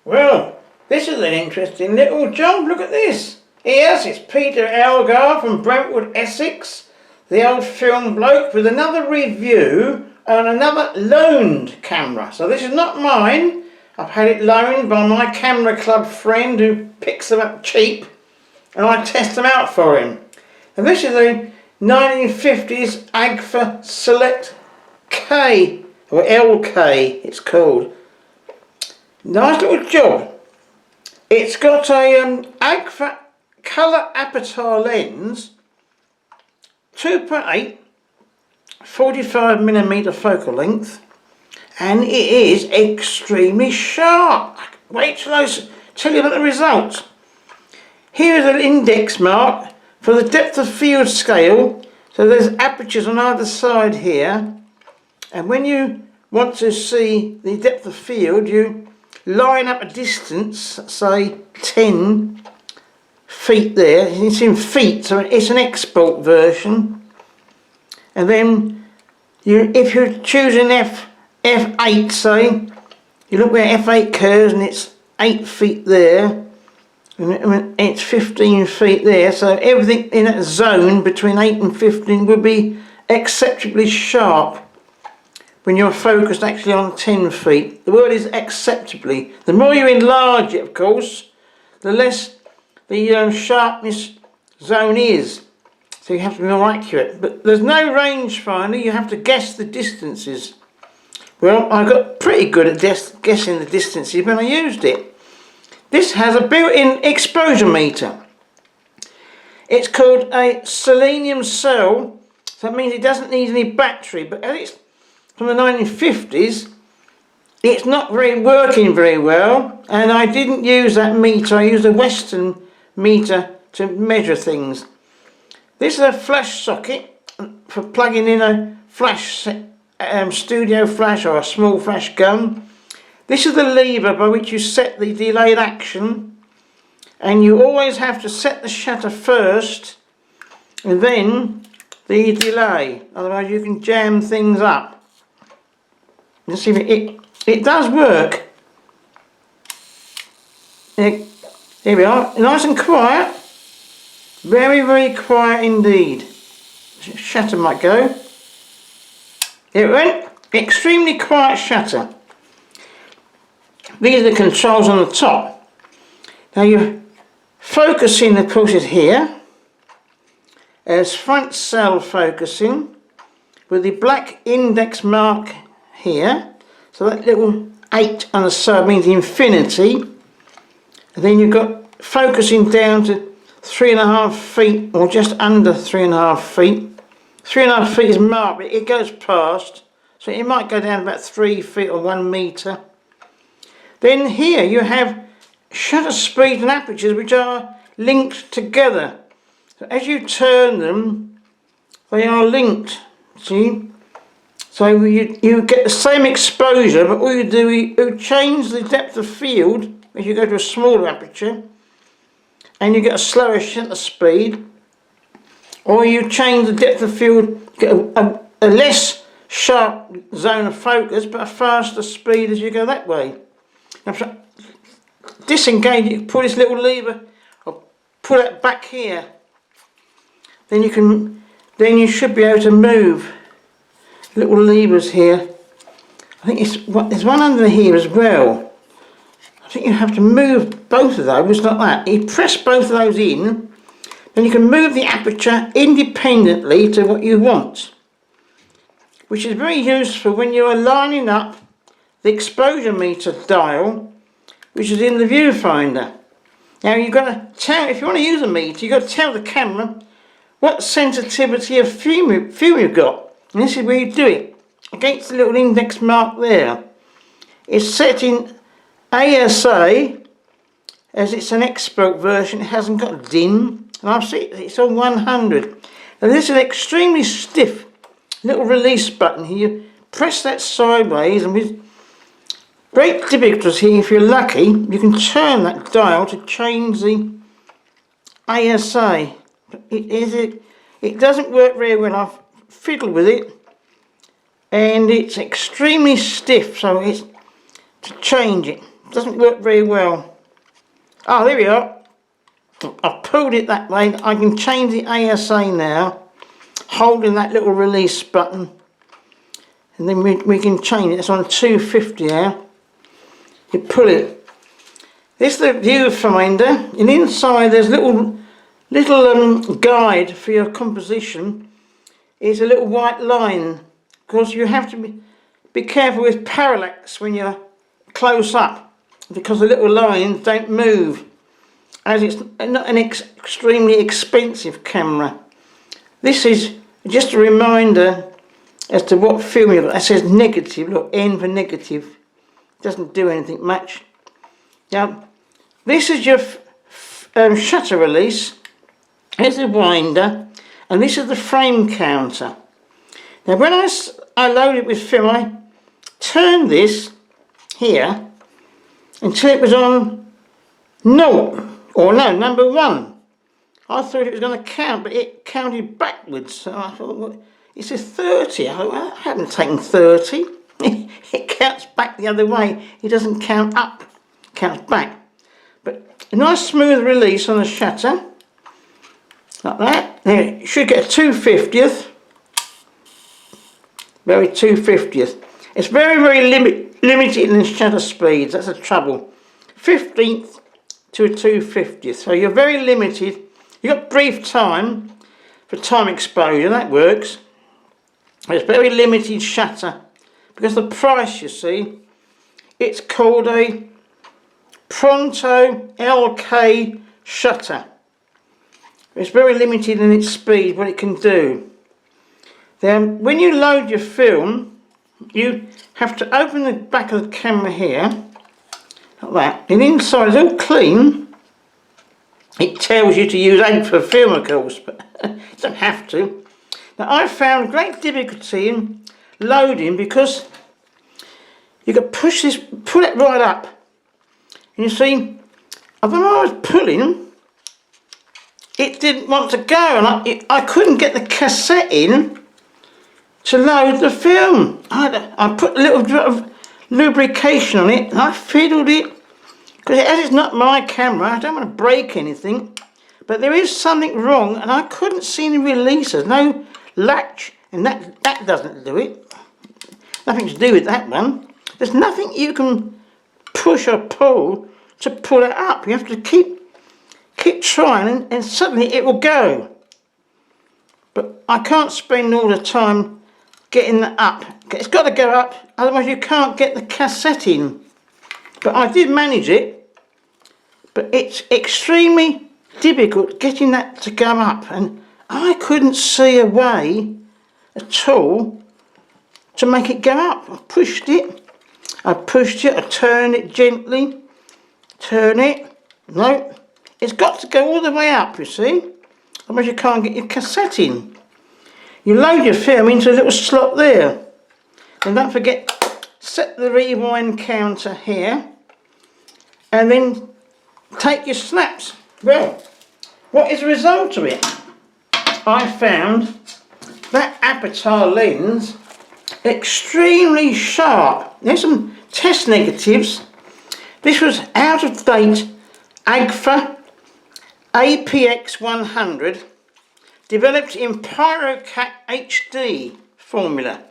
Well, this is an interesting little job. Look at this. Yes, it's Peter Elgar from Brentwood, Essex, the old film bloke, with another review on another loaned camera. So this is not mine. I've had it loaned by my camera club friend who picks them up cheap, and I test them out for him. And this is a 1950s AGFA SILETTE K, or LK it's called. Nice little job. It's got a AGFA colour aperture lens, 2.8, 45mm focal length, and it is extremely sharp. Wait till I tell you about the results. Here is an index mark for the depth of field scale. So there's apertures on either side here, and when you want to see the depth of field, you line up a distance, say 10 feet there. It's in feet, so it's an export version. And then if you're choosing F8, say, you look where F8 curves and it's 8 feet there, and it's 15 feet there, so everything in that zone between 8 and 15 will be acceptably sharp when you're focused actually on 10 feet. The word is acceptably. The more you enlarge it, of course, the less the sharpness zone is. So you have to be more accurate. But there's no rangefinder, you have to guess the distances. Well, I got pretty good at guessing the distances when I used it. This has a built-in exposure meter. It's called a selenium cell, so that means it doesn't need any battery, but as it's from the 1950s, it's not working very well, and I didn't use that meter. I used a Western meter to measure things. This is a flash socket for plugging in a flash studio flash or a small flash gun. This is the lever by which you set the delayed action, and you always have to set the shutter first and then the delay, otherwise you can jam things up. You see, it does work. Here we are, nice and quiet, very, very quiet indeed. Shutter might go. It went. Extremely quiet shutter. These are the controls on the top. Now your focusing, of course, is here. There's front cell focusing with the black index mark here. So that little 8 on the side means infinity. And then you've got focusing down to 3.5 feet, or just under 3.5 feet. 3.5 feet is marked, but it goes past. So it might go down about 3 feet or 1 metre. Then here you have shutter speed and apertures which are linked together. So as you turn them, they are linked, see? So you get the same exposure, but all you do is you change the depth of field as you go to a smaller aperture, and you get a slower shutter speed, or you change the depth of field, get a less sharp zone of focus, but a faster speed as you go that way. Now, disengage it, pull this little lever, or pull it back here. Then you should be able to move little levers here. I think there's one under here as well. I think you have to move both of those like that. You press both of those in, then you can move the aperture independently to what you want, which is very useful when you are lining up the exposure meter dial, which is in the viewfinder. Now you've got to tell, if you want to use a meter, you've got to tell the camera what sensitivity of film you've got. And this is where you do it. Against the little index mark there. It's set in ASA, as it's an export version, it hasn't got DIN, and I've seen it's on 100. And this is an extremely stiff little release button here. You press that sideways, and with great difficulty, if you're lucky, you can turn that dial to change the ASA. It doesn't work very well. I've fiddled with it, and it's extremely stiff, so it's to change it. doesn't work very well. Oh, there we are. I've pulled it that way. I can change the ASA now, holding that little release button, and then we can change it. It's on 250 now. You pull it. This is the viewfinder, and inside there's little guide for your composition. It's a little white line, because you have to be careful with parallax when you're close up, because the little lines don't move, as it's not an extremely expensive camera. This is just a reminder as to what film you've got. That says negative, look, N for negative. Doesn't do anything much. Now, this is your shutter release. Here's the winder, and this is the frame counter. Now, when I load it with film, I turned this here until it was on 0, or no, number 1. I thought it was going to count, but it counted backwards. So I thought, well, it says 30. I thought, well, I haven't taken 30. It counts back the other way. It doesn't count up, it counts back. But a nice smooth release on the shutter, like that. There, you should get a 2/50th. Very 2/50th. It's very, very limited in shutter speeds. That's the trouble. 15th to a 2/50th. So you're very limited. You've got brief time for time exposure. That works. It's very limited shutter. Because the price, you see, it's called a Compact LK shutter. It's very limited in its speed, what it can do. Then when you load your film, you have to open the back of the camera here, like that. And inside is all clean. It tells you to use AGFA film, of course, but you don't have to. Now, I found great difficulty in loading because you could pull it right up. And you see, although I was pulling, it didn't want to go, and I couldn't get the cassette in to load the film. I put a little drop of lubrication on it, and I fiddled it, because as it's not my camera, I don't want to break anything, but there is something wrong, and I couldn't see any releases, no latch, and that doesn't do it. Nothing to do with that one. There's nothing you can push or pull to pull it up. You have to keep trying, and suddenly it will go. But I can't spend all the time getting that up. It's got to go up, otherwise you can't get the cassette in. But I did manage it, but it's extremely difficult getting that to go up, and I couldn't see a way at all to make it go up. I pushed it, I turned it gently, turn it, no, it's got to go all the way up, you see, otherwise you can't get your cassette in. You load your film into a little slot there, and don't forget, set the rewind counter here, and then take your snaps. Well, what is the result of it? I found that Aperture lens extremely sharp. There's some test negatives. This was out of date AGFA APX 100, developed in PyroCat HD formula.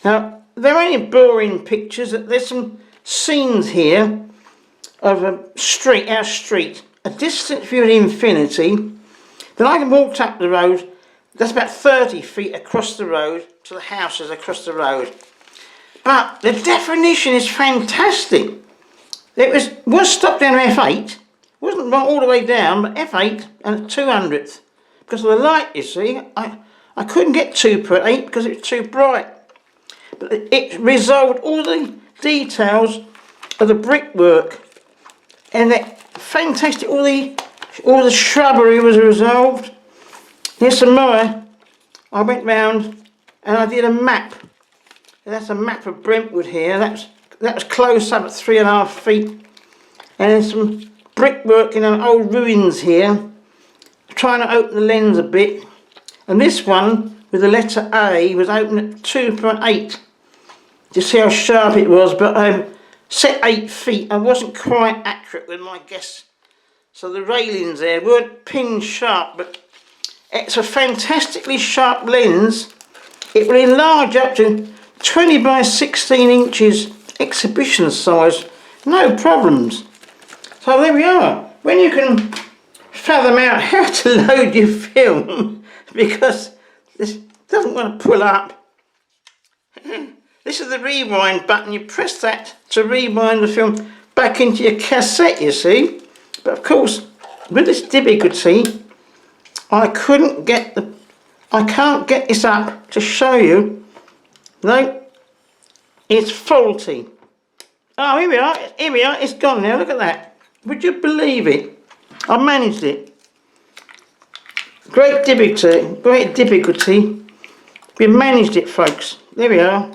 Now, they're only boring pictures. There's some scenes here of a street, our street, a distant view of infinity. Then I walked up the road. That's about 30 feet across the road to the houses across the road. But the definition is fantastic. It was stopped down to f8. It wasn't right all the way down, but f8 and 200th. Because of the light, you see, I couldn't get 2.8 because it was too bright. But it resolved all the details of the brickwork, and that fantastic. All the shrubbery was resolved. Here's some more. I went round and I did a map. That's a map of Brentwood here. That was close up at 3.5 feet. And there's some brickwork in old ruins here. Trying to open the lens a bit. And this one with the letter A was open at 2.8. You see how sharp it was, but set 8 feet. I wasn't quite accurate with my guess. So the railings there weren't pin sharp, but it's a fantastically sharp lens. It will enlarge up to 20 by 16 inches exhibition size, no problems. So there we are. When you can fathom out how to load your film, because this doesn't want to pull up. This is the rewind button. You press that to rewind the film back into your cassette, you see. But of course, with this difficulty, I can't get this up to show you. No, it's faulty. Oh, here we are, it's gone now, look at that. Would you believe it? I managed it. Great difficulty. We managed it, folks. There we are.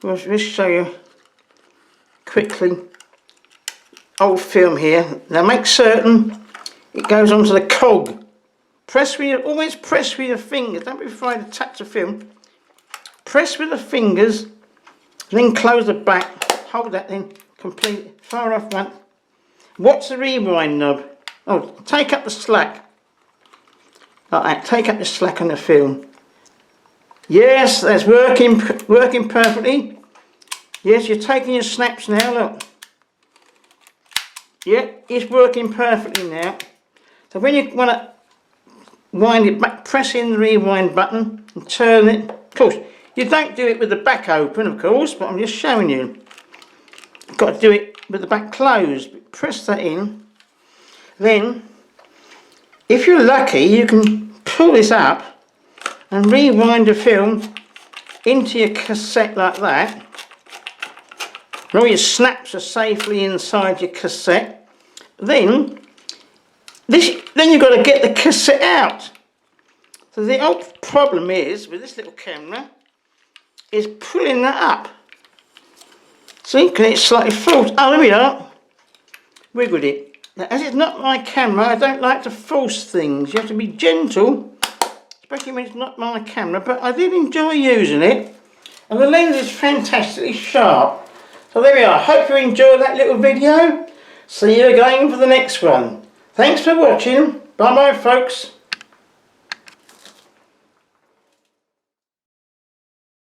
I'll just show you quickly. Old film here. Now make certain it goes onto the cog. Always press with your fingers. Don't be afraid to touch the film. Press with the fingers, then close the back. Hold that then completely far off one. What's the rewind knob? Oh, take up the slack. Like that. Take up the slack on the film. Yes, that's working perfectly. Yes, you're taking your snaps now. Look. Yeah, it's working perfectly now. So when you want to wind it back, press in the rewind button and turn it. Of course, you don't do it with the back open, of course, but I'm just showing you. You've got to do it with the back closed. Press that in. Then, if you're lucky, you can pull this up and rewind the film into your cassette like that. And all your snaps are safely inside your cassette. Then you've got to get the cassette out. So the old problem is with this little camera is pulling that up. See, because it's slightly false. Oh, there we are. Wiggled it. Now, as it's not my camera, I don't like to force things. You have to be gentle, especially when it's not my camera. But I did enjoy using it, and the lens is fantastically sharp. So there we are. Hope you enjoyed that little video. See you again for the next one. Thanks for watching. Bye bye, folks.